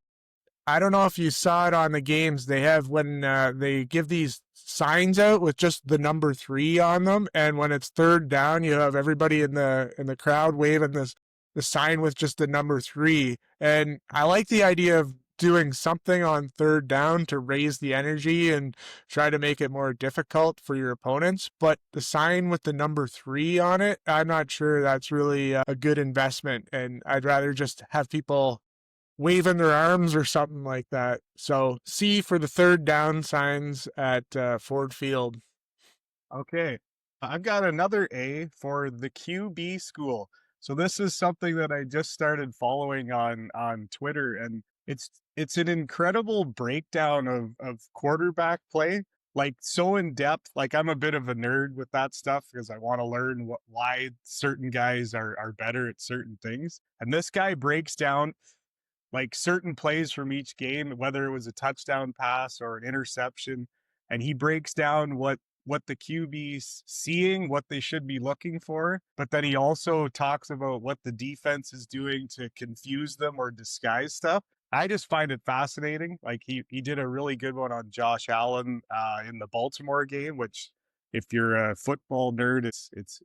I don't know if you saw it on the games they have when they give these signs out with just the number 3 on them, and when it's third down, you have everybody in the crowd waving the sign with just the number 3, and I like the idea of doing something on third down to raise the energy and try to make it more difficult for your opponents. But the sign with the number 3 on it, I'm not sure that's really a good investment. And I'd rather just have people waving their arms or something like that. So C for the third down signs at Ford Field. Okay. I've got another A for the QB school. So this is something that I just started following on Twitter, and it's an incredible breakdown of quarterback play, like so in depth. Like I'm a bit of a nerd with that stuff because I want to learn why certain guys are better at certain things. And this guy breaks down like certain plays from each game, whether it was a touchdown pass or an interception, and he breaks down what the QB's seeing, what they should be looking for, but then he also talks about what the defense is doing to confuse them or disguise stuff. I just find it fascinating. Like he did a really good one on Josh Allen in the Baltimore game, which if you're a football nerd, it's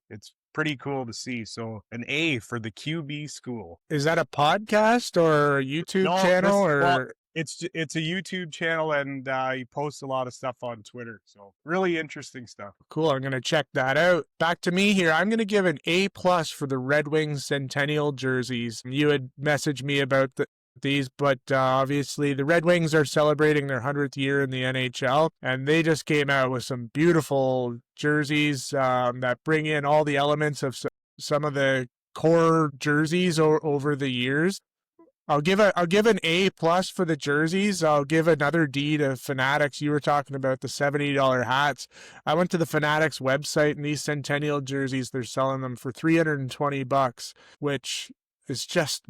pretty cool to see. So an A for the QB school. Is that a podcast or a YouTube channel it's a YouTube channel, and he posts a lot of stuff on Twitter. So really interesting stuff. Cool. I'm going to check that out. Back to me here. I'm going to give an A+ for the Red Wings Centennial jerseys. You had messaged me about these, but obviously the Red Wings are celebrating their 100th year in the NHL, and they just came out with some beautiful jerseys that bring in all the elements of some of the core jerseys over the years. I'll give an A+ for the jerseys. I'll give another D to Fanatics. You were talking about the $70 hats. I went to the Fanatics website, and these Centennial jerseys, they're selling them for $320, which is just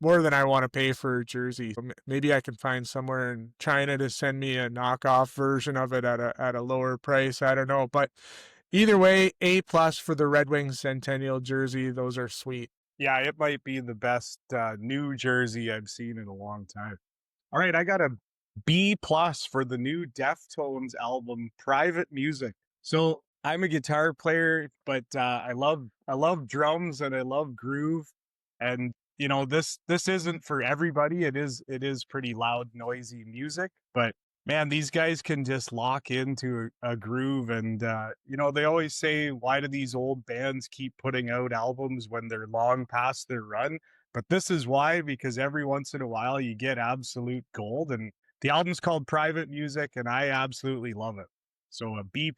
more than I want to pay for a jersey. Maybe I can find somewhere in China to send me a knockoff version of it at a lower price. I don't know, but either way, A+ for the Red Wings Centennial jersey. Those are sweet. Yeah, it might be the best new jersey I've seen in a long time. All right, I got a B+ for the new Deftones album, Private Music. So I'm a guitar player, but I love drums and I love groove. And you know, this isn't for everybody. It is pretty loud, noisy music, but man, these guys can just lock into a groove. And you know, they always say, why do these old bands keep putting out albums when they're long past their run? But this is why, because every once in a while you get absolute gold. And the album's called Private Music, and I absolutely love it. So a B+.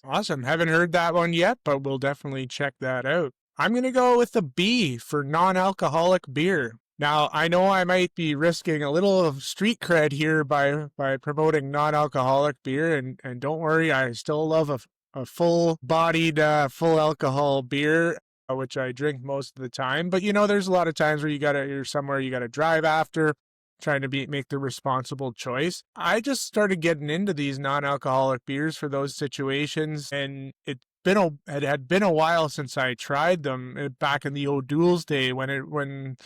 Awesome. Haven't heard that one yet, but we'll definitely check that out. I'm going to go with a B for non-alcoholic beer. Now, I know I might be risking a little of street cred here by promoting non-alcoholic beer, and don't worry, I still love a full-bodied, full-alcohol beer, which I drink most of the time. But, you know, there's a lot of times where you're somewhere you got to drive after, trying to make the responsible choice. I just started getting into these non-alcoholic beers for those situations, and it had been a while since I tried them back in the O'Doul's day when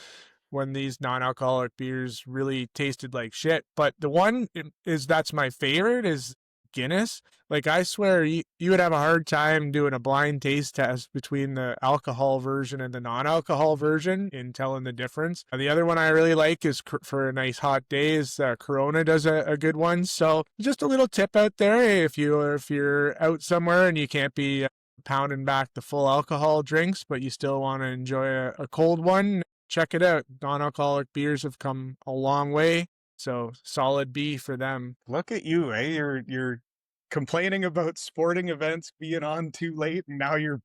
these non-alcoholic beers really tasted like shit. But the one that's my favorite is Guinness. Like, I swear you would have a hard time doing a blind taste test between the alcohol version and the non-alcohol version in telling the difference. And the other one I really like is for a nice hot day is Corona does a good one. So just a little tip out there, if you're out somewhere and you can't be pounding back the full alcohol drinks, but you still want to enjoy a cold one, check it out. Non-alcoholic beers have come a long way. So solid B for them. Look at you, eh? You're complaining about sporting events being on too late, and now you're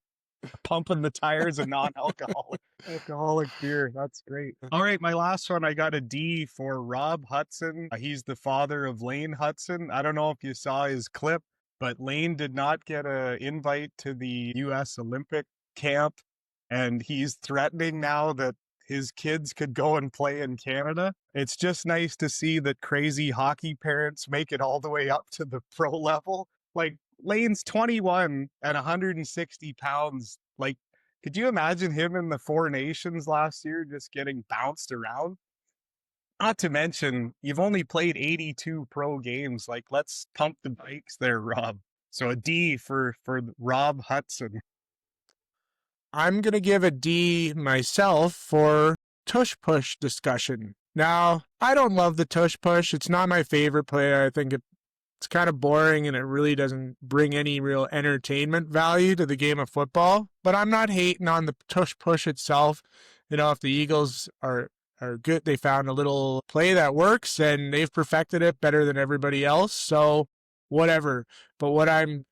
pumping the tires of alcoholic beer. That's great. All right, my last one, I got a D for Rob Hudson. He's the father of Lane Hudson. I don't know if you saw his clip, but Lane did not get an invite to the U.S. Olympic camp, and he's threatening now that his kids could go and play in Canada. It's just nice to see that crazy hockey parents make it all the way up to the pro level. Like, Lane's 21 and 160 pounds. Like, could you imagine him in the Four Nations last year just getting bounced around? Not to mention, you've only played 82 pro games. Like, let's pump the brakes there, Rob. So a D for Rob Hudson. I'm going to give a D myself for tush push discussion. Now, I don't love the tush push. It's not my favorite play. I think it's kind of boring and it really doesn't bring any real entertainment value to the game of football. But I'm not hating on the tush push itself. You know, if the Eagles are good, they found a little play that works and they've perfected it better than everybody else. So whatever. But what I'm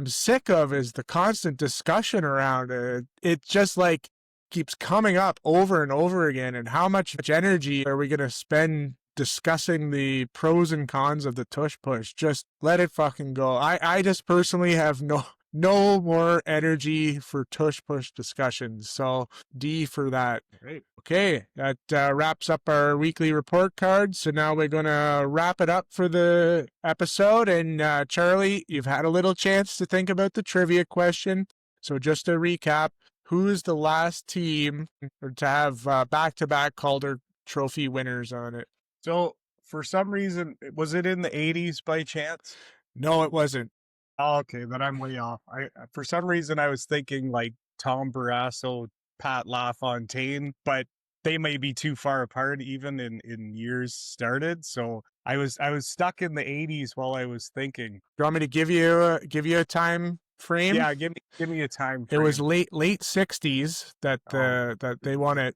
sick of is the constant discussion around it. It just like keeps coming up over and over again. And how much energy are we going to spend discussing the pros and cons of the tush push? Just let it fucking go. I just personally have no more energy for tush push discussions. So D for that. Great. Okay, that wraps up our weekly report card. So now we're going to wrap it up for the episode. And Charlie, you've had a little chance to think about the trivia question. So just to recap, who is the last team to have back-to-back Calder Trophy winners on it? So for some reason, was it in the 80s by chance? No, it wasn't. Oh, okay, then I'm way off. For some reason I was thinking like Tom Barrasso, Pat LaFontaine, but they may be too far apart even in years started. So I was stuck in the 80s while I was thinking. Do you want me to give you a time frame? Yeah, give me a time frame. It was late 60s that they won it.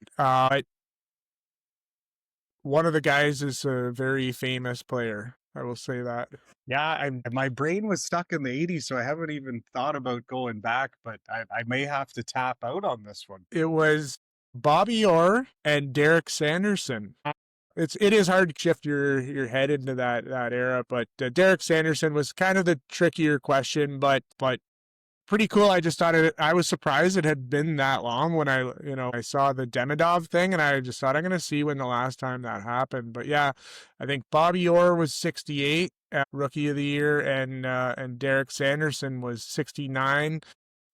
One of the guys is a very famous player. I will say that. Yeah, my brain was stuck in the 80s, so I haven't even thought about going back, but I may have to tap out on this one. It was Bobby Orr and Derek Sanderson. It is hard to shift your head into that era, but Derek Sanderson was kind of the trickier question, but pretty cool. I just thought I was surprised it had been that long when I saw the Demidov thing, and I just thought I'm going to see when the last time that happened. But yeah, I think Bobby Orr was 68, rookie of the year, and Derek Sanderson was 69.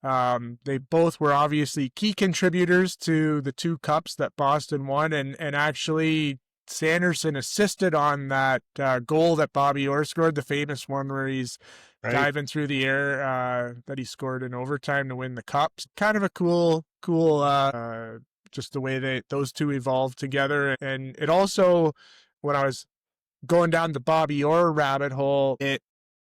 They both were obviously key contributors to the 2 cups that Boston won, and actually Sanderson assisted on that goal that Bobby Orr scored, the famous one where he's diving through the air that he scored in overtime to win the cups. Kind of a cool just the way those two evolved together. And it also, when I was going down the Bobby Orr rabbit hole, it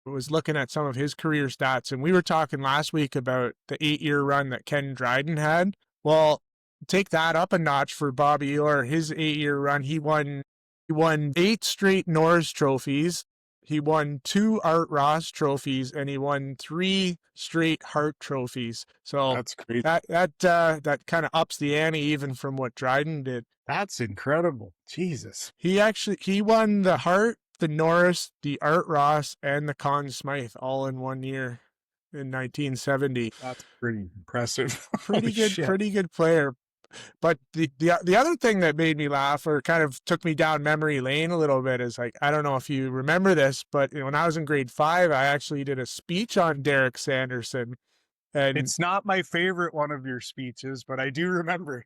was looking at some of his career stats, and we were talking last week about the 8-year run that Ken Dryden had. Well, take that up a notch for Bobby Orr. His 8-year run, he won 8 straight Norris trophies. He won 2 Art Ross trophies, and he won 3 straight Hart trophies. So that's great. That kind of ups the ante even from what Dryden did. That's incredible. Jesus. He won the Hart, the Norris, the Art Ross, and the Conn Smythe all in 1 year in 1970. That's pretty impressive. Pretty good player. But the other thing that made me laugh, or kind of took me down memory lane a little bit, is like, I don't know if you remember this, but when I was in grade 5, I actually did a speech on Derek Sanderson. And it's not my favorite one of your speeches, but I do remember.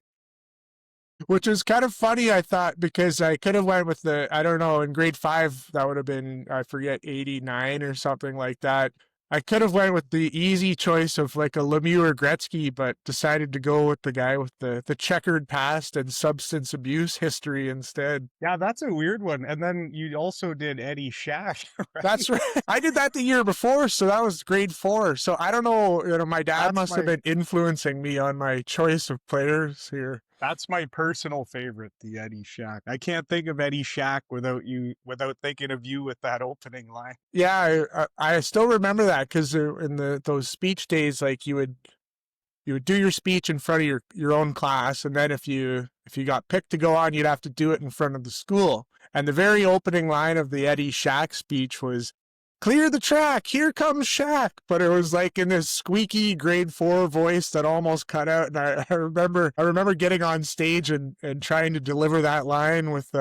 Which was kind of funny, I thought, because I could have went with I don't know, in grade 5, that would have been, I forget, 89 or something like that. I could have went with the easy choice of like a Lemieux or Gretzky, but decided to go with the guy with the checkered past and substance abuse history instead. Yeah, that's a weird one. And then you also did Eddie Shack. Right? That's right. I did that the year before, so that was grade 4. So I don't know, my dad must have been influencing me on my choice of players here. That's my personal favorite, the Eddie Shack. I can't think of Eddie Shack without thinking of you with that opening line. Yeah, I still remember that, because in those speech days, like you would do your speech in front of your own class, and then if you got picked to go on, you'd have to do it in front of the school. And the very opening line of the Eddie Shack speech was, "Clear the track, here comes Shaq." But it was like in this squeaky grade 4 voice that almost cut out. And I remember getting on stage and trying to deliver that line with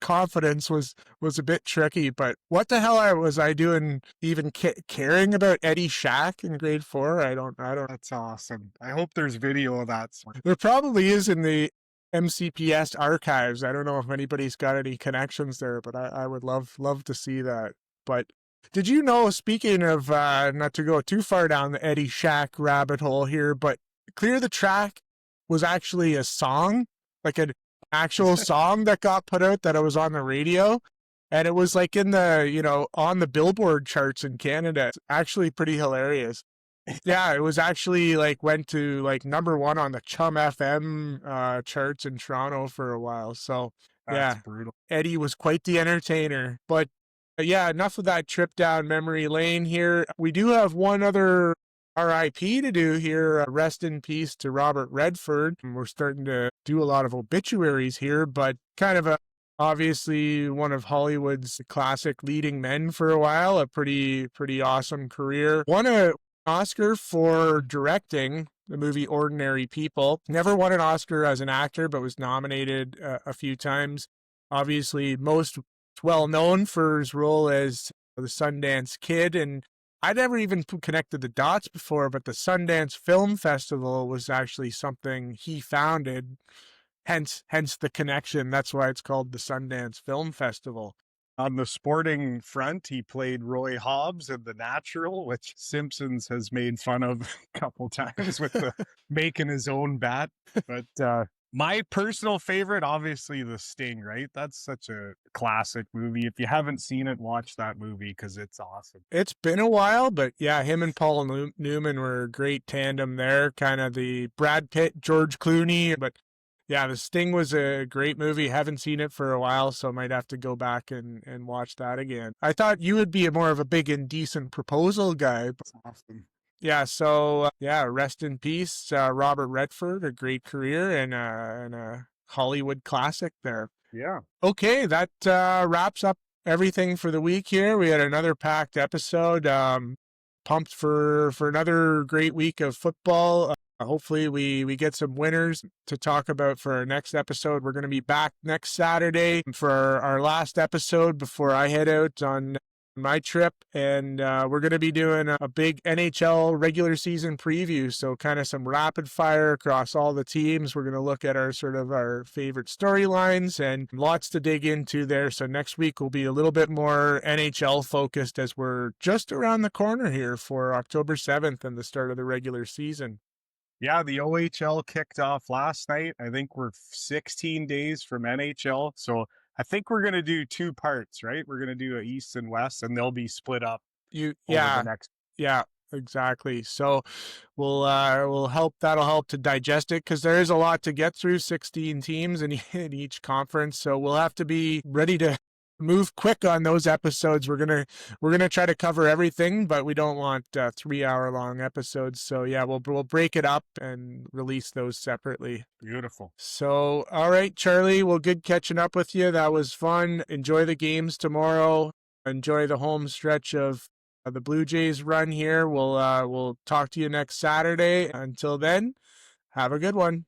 confidence was a bit tricky. But what the hell was I doing even caring about Eddie Shack in grade 4? I don't. That's awesome. I hope there's video of that. There probably is in the MCPS archives. I don't know if anybody's got any connections there, but I would love to see that. But did you know, speaking of, not to go too far down the Eddie Shack rabbit hole here, but Clear the Track was actually a song, like an actual song that got put out, that it was on the radio. And it was like in the, on the Billboard charts in Canada. It's actually pretty hilarious. Yeah, it was actually went to #1 on the Chum FM charts in Toronto for a while. So that's brutal. Eddie was quite the entertainer. But yeah, enough of that trip down memory lane here. We do have one other RIP to do here. Rest in peace to Robert Redford. We're starting to do a lot of obituaries here, but kind of obviously one of Hollywood's classic leading men for a while. A pretty awesome career. Won an Oscar for directing the movie Ordinary People. Never won an Oscar as an actor, but was nominated a few times. Obviously, most well known for his role as the Sundance Kid, and I never even connected the dots before, but the Sundance Film Festival was actually something he founded, hence the connection. That's why it's called the Sundance Film Festival. On the sporting front, he played Roy Hobbs in The Natural, which Simpsons has made fun of a couple times with the making his own bat. But my personal favorite, obviously, The Sting, right? That's such a classic movie. If you haven't seen it, watch that movie because it's awesome. It's been a while, but yeah, him and Paul Newman were a great tandem there. Kind of the Brad Pitt, George Clooney. But yeah, The Sting was a great movie. Haven't seen it for a while, so might have to go back and watch that again. I thought you would be more of a Big Indecent Proposal guy. That's awesome. Yeah, so rest in peace, Robert Redford. A great career and a Hollywood classic there. Yeah. Okay, that wraps up everything for the week here. We had another packed episode. pumped for another great week of football. Hopefully we get some winners to talk about for our next episode. We're going to be back next Saturday for our last episode before I head out on my trip, and we're going to be doing a big NHL regular season preview, so kind of some rapid fire across all the teams. We're going to look at our favorite storylines and lots to dig into there. So next week will be a little bit more NHL focused, as we're just around the corner here for October 7th and the start of the regular season. Yeah, the OHL kicked off last night. I think we're 16 days from NHL, so I think we're going to do 2 parts, right? We're going to do a East and West, and they'll be split up over the next. Yeah, exactly. So that'll help to digest it, because there is a lot to get through, 16 teams in each conference. So we'll have to be ready to move quick on those episodes. We're gonna try to cover everything, but we don't want 3-hour-long episodes. So yeah, we'll break it up and release those separately. Beautiful. So all right, Charlie, well, good catching up with you. That was fun. Enjoy the games tomorrow. Enjoy the home stretch of the Blue Jays run here. We'll talk to you next Saturday. Until then, have a good one.